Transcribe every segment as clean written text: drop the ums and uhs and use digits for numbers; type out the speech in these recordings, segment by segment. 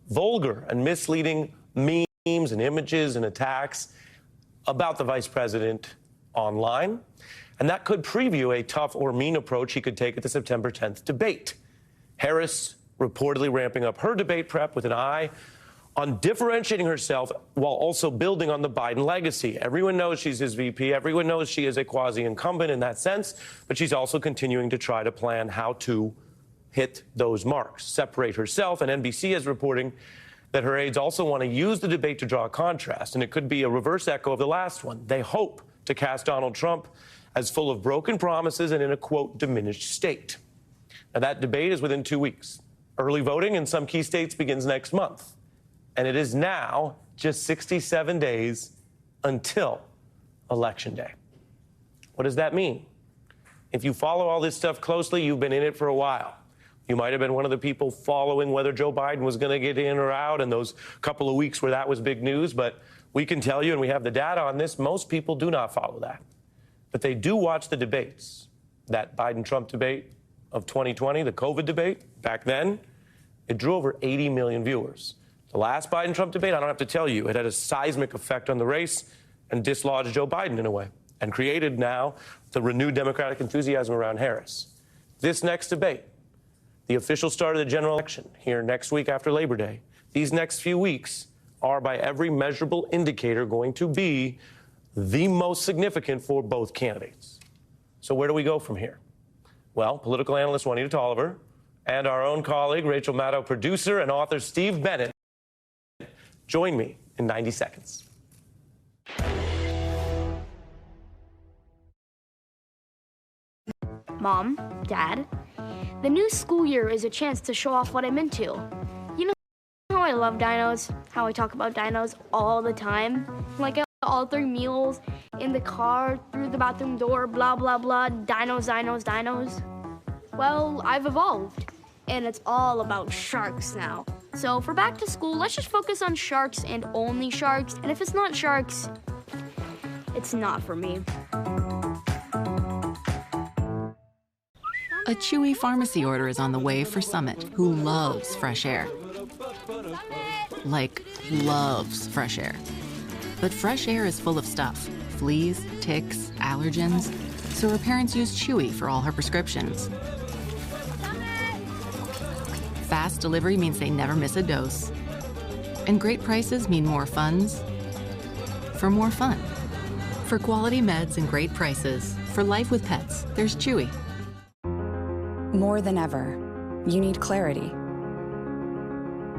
vulgar and misleading memes and images and attacks about the vice president online. And that could preview a tough or mean approach he could take at the September 10th debate. Harris reportedly ramping up her debate prep with an eye on differentiating herself while also building on the Biden legacy. Everyone knows she's his VP. Everyone knows she is a quasi-incumbent in that sense, but she's also continuing to try to plan how to hit those marks, separate herself. And NBC is reporting that her aides also want to use the debate to draw a contrast, and it could be a reverse echo of the last one. They hope to cast Donald Trump as full of broken promises and in a, quote, diminished state. Now, that debate is within 2 weeks. Early voting in some key states begins next month. And it is now just 67 days until Election Day. What does that mean? If you follow all this stuff closely, you've been in it for a while. You might have been one of the people following whether Joe Biden was going to get in or out in those couple of weeks where that was big news. But we can tell you, and we have the data on this, most people do not follow that. But they do watch the debates. That Biden-Trump debate of 2020, the COVID debate, back then, it drew over 80 million viewers. The last Biden-Trump debate, I don't have to tell you, it had a seismic effect on the race and dislodged Joe Biden in a way and created now the renewed Democratic enthusiasm around Harris. This next debate, the official start of the general election here next week after Labor Day, these next few weeks are by every measurable indicator going to be the most significant for both candidates. So where do we go from here? Well, political analyst Juanita Tolliver and our own colleague, Rachel Maddow, producer and author Steve Bennett, join me in 90 seconds. Mom, Dad, the new school year is a chance to show off what I'm into. You know how I love dinos, how I talk about dinos all the time? Like I alter meals in the car, through the bathroom door, blah, blah, blah, dinos, dinos, dinos. Well, I've evolved, and it's all about sharks now. So for back to school, let's just focus on sharks and only sharks. And if it's not sharks, it's not for me. A Chewy pharmacy order is on the way for Summit, who loves fresh air. Like, loves fresh air. But fresh air is full of stuff. Fleas, ticks, allergens. So her parents use Chewy for all her prescriptions. Fast delivery means they never miss a dose. And great prices mean more funds for more fun. For quality meds and great prices, for life with pets, there's Chewy. More than ever, you need clarity.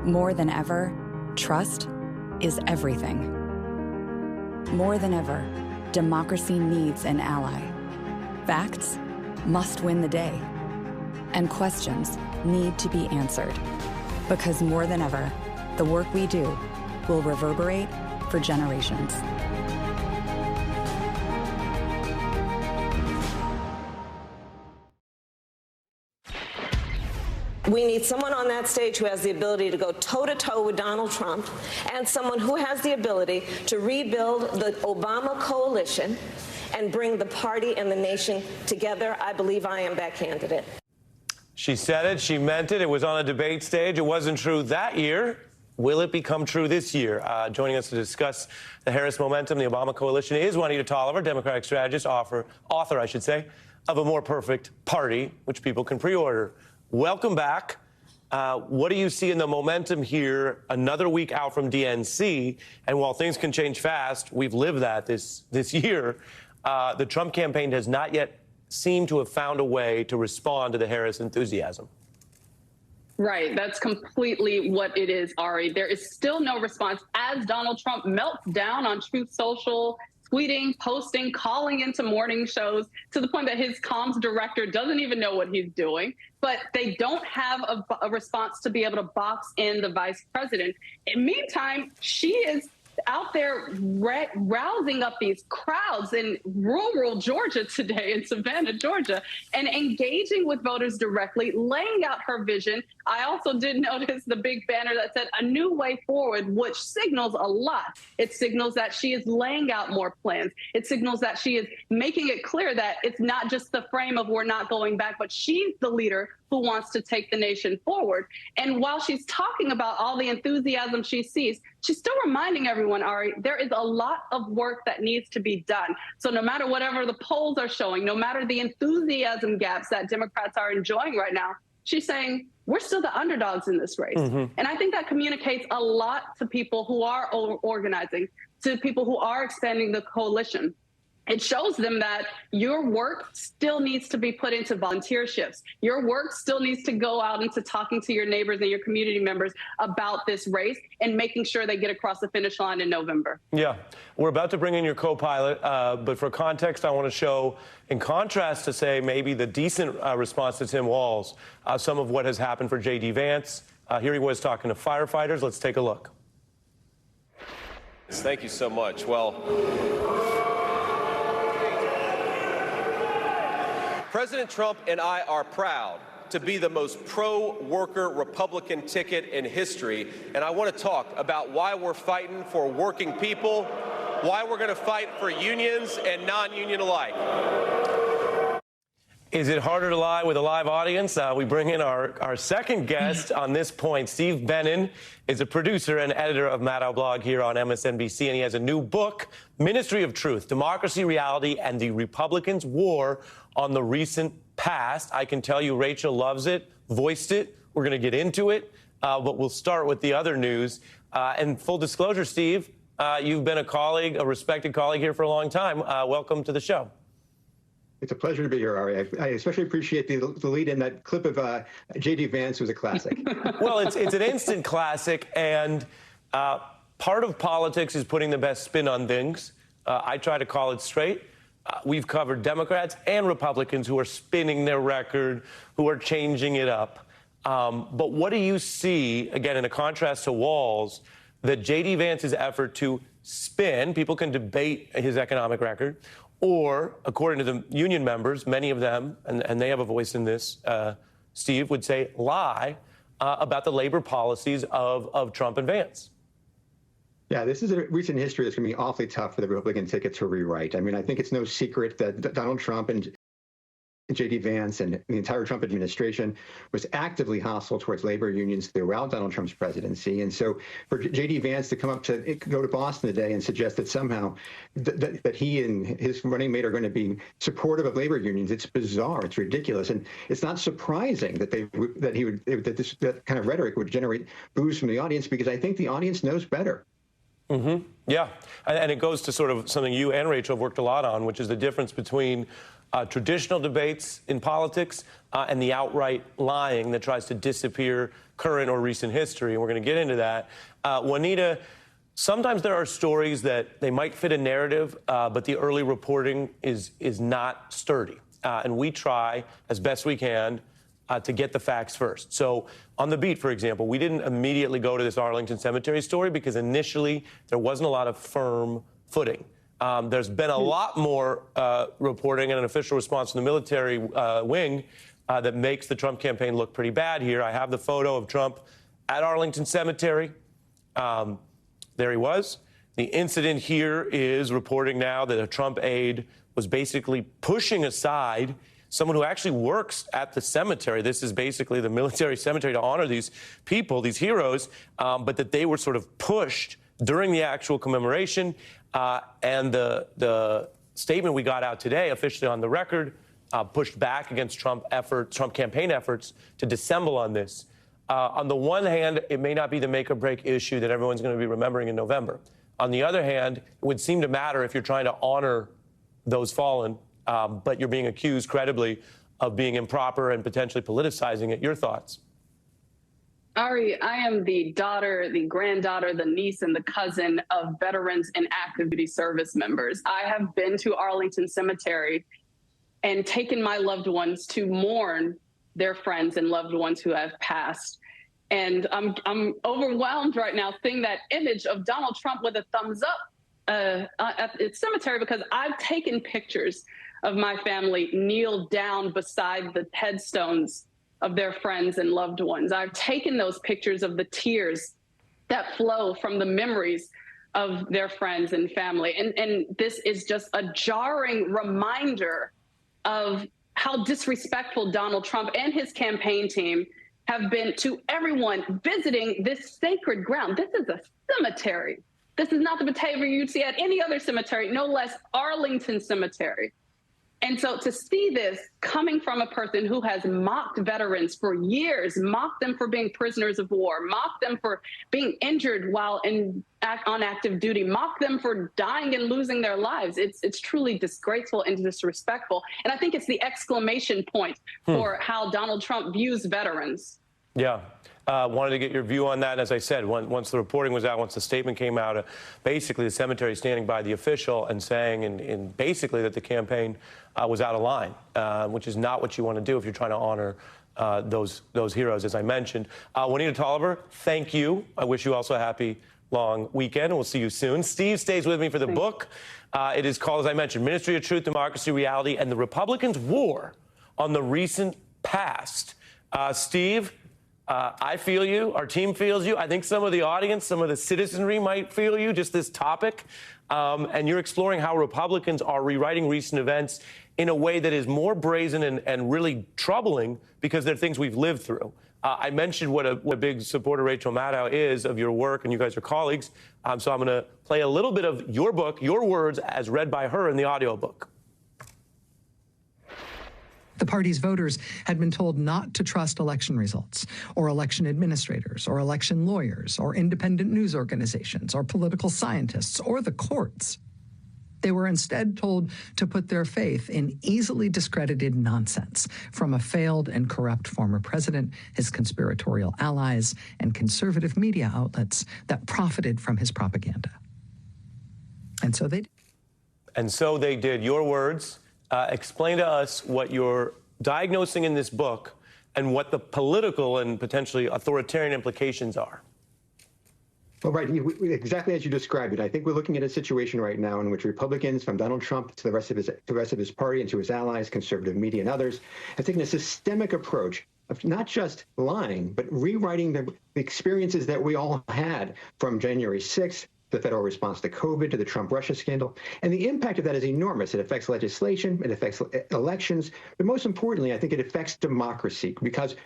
More than ever, trust is everything. More than ever, democracy needs an ally. Facts must win the day. And questions need to be answered. Because more than ever, the work we do will reverberate for generations. We need someone on that stage who has the ability to go toe-to-toe with Donald Trump and someone who has the ability to rebuild the Obama coalition and bring the party and the nation together. I believe I am that candidate. She said it. She meant it. It was on a debate stage. It wasn't true that year. Will it become true this year? Joining us to discuss the Harris momentum, the Obama coalition, is Juanita Tolliver, Democratic strategist, author, I should say, of A More Perfect Party, which people can pre-order. Welcome back. What do you see in the momentum here another week out from DNC? And while things can change fast, we've lived that this year, the Trump campaign has not yet seemed to have found a way to respond to the Harris enthusiasm. Right. That's completely what it is, Ari. There is still no response as Donald Trump melts down on Truth Social, tweeting, posting, calling into morning shows to the point that his comms director doesn't even know what he's doing. But they don't have a response to be able to box in the vice president. In the meantime, she is out there rousing up these crowds in rural Georgia today, in Savannah, Georgia, and engaging with voters directly, laying out her vision. I also did notice the big banner that said "A New Way Forward," which signals a lot. It signals that she is laying out more plans. It signals that she is making it clear that it's not just the frame of "we're not going back," but she's the leader who wants to take the nation forward. And while she's talking about all the enthusiasm she sees, she's still reminding everyone, Ari, there is a lot of work that needs to be done. So no matter whatever the polls are showing, no matter the enthusiasm gaps that Democrats are enjoying right now, she's saying, we're still the underdogs in this race. And I think that communicates a lot to people who are organizing, to people who are expanding the coalition. It shows them that your work still needs to be put into volunteer shifts. Your work still needs to go out into talking to your neighbors and your community members about this race and making sure they get across the finish line in November. Yeah, we're about to bring in your co-pilot, but for context, I want to show, in contrast to, say, maybe the decent response to Tim Walz, some of what has happened for J.D. Vance. Here he was talking to firefighters. Let's take a look. Thank you so much. Well, President Trump and I are proud to be the most pro-worker Republican ticket in history, and I want to talk about why we're fighting for working people, why we're going to fight for unions and non-union alike. Is it harder to lie with a live audience? We bring in our second guest on this point. Steve Bannon is a producer and editor of Maddow Blog here on MSNBC, and he has a new book, Ministry of Truth, Democracy, Reality, and the Republicans' War on the Recent Past. I can tell you Rachel loves it, voiced it. We're going to get into it, but we'll start with the other news. And full disclosure, Steve, you've been a colleague, a respected colleague here for a long time. Welcome to the show. It's a pleasure to be here, Ari. I especially appreciate the lead in that clip of J.D. Vance was a classic. Well, it's an instant classic, and part of politics is putting the best spin on things. I try to call it straight. We've covered Democrats and Republicans who are spinning their record, who are changing it up. But what do you see, again, in a contrast to Walz, that J.D. Vance's effort to spin, people can debate his economic record, or, according to the union members, many of them, and they have a voice in this, Steve, would say lie about the labor policies of Trump and Vance? Yeah, this is a recent history that's going to be awfully tough for the Republican ticket to rewrite. I mean, I think it's no secret that Donald Trump and J.D. Vance and the entire Trump administration was actively hostile towards labor unions throughout Donald Trump's presidency. And so for J.D. Vance to go to Boston today and suggest that somehow that he and his running mate are going to be supportive of labor unions, it's bizarre. It's ridiculous. And it's not surprising that that kind of rhetoric would generate boos from the audience, because I think the audience knows better. Yeah, and it goes to sort of something you and Rachel have worked a lot on, which is the difference between traditional debates in politics and the outright lying that tries to disappear current or recent history. And we're going to get into that. Juanita, sometimes there are stories that they might fit a narrative, but the early reporting is not sturdy. And we try as best we can to get the facts first. So on the beat, for example, we didn't immediately go to this Arlington Cemetery story because initially there wasn't a lot of firm footing. There's been a lot more reporting and an official response from the military wing that makes the Trump campaign look pretty bad here. I have the photo of Trump at Arlington Cemetery. There he was. The incident here is reporting now that a Trump aide was basically pushing aside someone who actually works at the cemetery. This is basically the military cemetery to honor these people, these heroes, but that they were sort of pushed during the actual commemoration. And the statement we got out today, officially on the record, pushed back against Trump campaign efforts to dissemble on this. On the one hand, it may not be the make or break issue that everyone's going to be remembering in November. On the other hand, it would seem to matter if you're trying to honor those fallen, but you're being accused credibly of being improper and potentially politicizing it. Your thoughts? Ari, I am the daughter, the granddaughter, the niece, and the cousin of veterans and active duty service members. I have been to Arlington Cemetery and taken my loved ones to mourn their friends and loved ones who have passed. And I'm overwhelmed right now seeing that image of Donald Trump with a thumbs up at the cemetery, because I've taken pictures of my family kneel down beside the headstones of their friends and loved ones. I've taken those pictures of the tears that flow from the memories of their friends and family. And this is just a jarring reminder of how disrespectful Donald Trump and his campaign team have been to everyone visiting this sacred ground. This is a cemetery. This is not the Batavia you'd see at any other cemetery, no less Arlington Cemetery. And so to see this coming from a person who has mocked veterans for years, mocked them for being prisoners of war, mocked them for being injured while on active duty, mocked them for dying and losing their lives, it's truly disgraceful and disrespectful. And I think it's the exclamation point for how Donald Trump views veterans. Yeah. Wanted to get your view on that. As I said, once the reporting was out, once the statement came out, basically the cemetery standing by the official and saying in basically that the campaign was out of line, which is not what you want to do if you're trying to honor those heroes, as I mentioned. Juanita Tolliver, thank you. I wish you also a happy long weekend. We'll see you soon. Steve stays with me for the book. It is called, as I mentioned, Ministry of Truth, Democracy, Reality, and the Republicans' War on the Recent Past. Steve, I feel you. Our team feels you. I think some of the audience, some of the citizenry might feel you, just this topic. And you're exploring how Republicans are rewriting recent events in a way that is more brazen and really troubling because they're things we've lived through. I mentioned what a big supporter Rachel Maddow is of your work, and you guys are colleagues. So I'm going to play a little bit of your book, your words, as read by her in the audiobook. The party's voters had been told not to trust election results, or election administrators, or election lawyers, or independent news organizations, or political scientists, or the courts. They were instead told to put their faith in easily discredited nonsense from a failed and corrupt former president, his conspiratorial allies, and conservative media outlets that profited from his propaganda. And so they did. And so they did. Your words. Explain to us what you're diagnosing in this book and what the political and potentially authoritarian implications are. Well, right, exactly as you described it. I think we're looking at a situation right now in which Republicans, from Donald Trump to the rest of his party and to his allies, conservative media and others, have taken a systemic approach of not just lying, but rewriting the experiences that we all had from January 6th, the federal response to COVID, to the Trump-Russia scandal. And the impact of that is enormous. It affects legislation, it affects elections, but most importantly, I think it affects democracy, because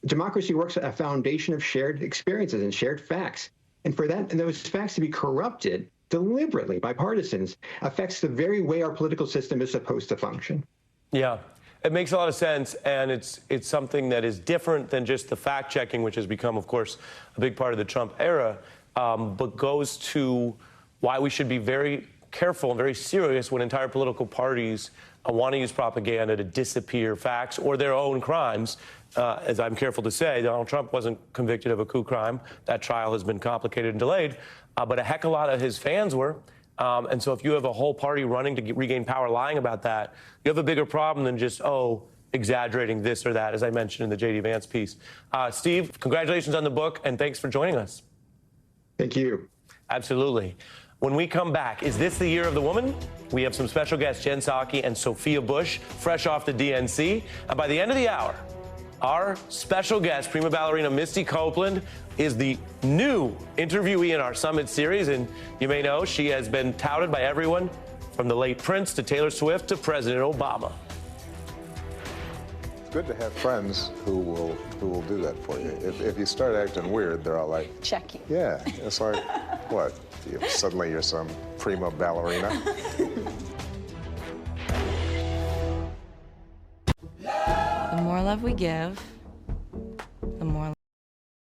democracy works at a foundation of shared experiences and shared facts. And for that, and those facts to be corrupted deliberately by partisans affects the very way our political system is supposed to function. Yeah. It makes a lot of sense, and it's something that is different than just the fact-checking, which has become, of course, a big part of the Trump era. But goes to why we should be very careful and very serious when entire political parties want to use propaganda to disappear facts or their own crimes. As I'm careful to say, Donald Trump wasn't convicted of a coup crime. That trial has been complicated and delayed, but a heck of a lot of his fans were. And so if you have a whole party running to regain power lying about that, you have a bigger problem than just, exaggerating this or that, as I mentioned in the J.D. Vance piece. Steve, congratulations on the book, and thanks for joining us. Thank you. Absolutely. When we come back, is this the year of the woman? We have some special guests, Jen Psaki and Sophia Bush, fresh off the DNC. And by the end of the hour, our special guest, prima ballerina Misty Copeland, is the new interviewee in our Summit series. And you may know she has been touted by everyone from the late Prince to Taylor Swift to President Obama. It's good to have friends who will do that for you. If you start acting weird, they're all like, check you. Yeah, it's like, what? Suddenly you're some prima ballerina. The more love we give,